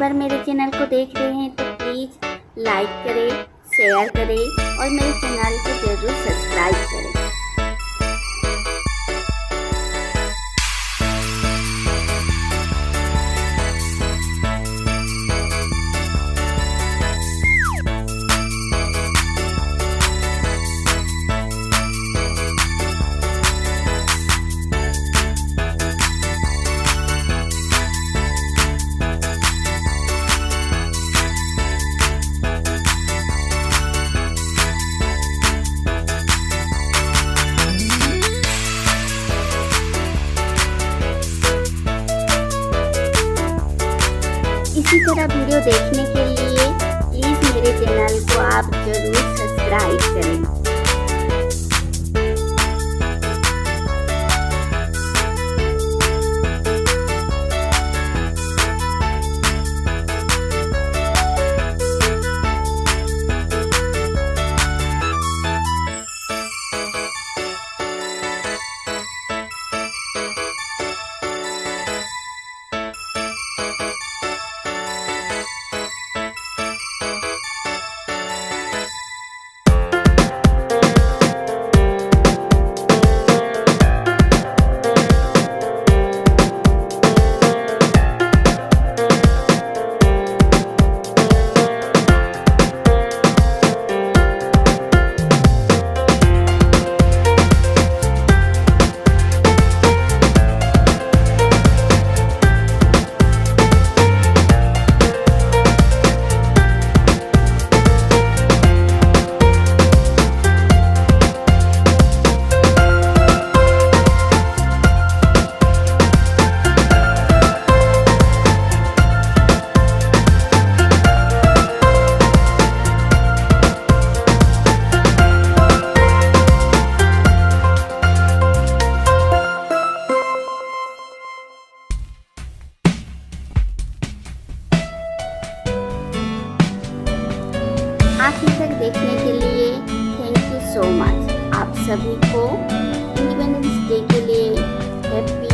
बार मेरे चैनल को देख रहे हैं तो प्लीज़ लाइक करें, शेयर करें और मेरे चैनल को ज़रूर सब्सक्राइब करें। इसी तरह वीडियो देखने के लिए प्लीज़ मेरे चैनल को आप ज़रूर सब्सक्राइब करें। आखिर तक देखने के लिए थैंक यू सो मच। आप सभी को इंडिपेंडेंस डे के लिए हैप्पी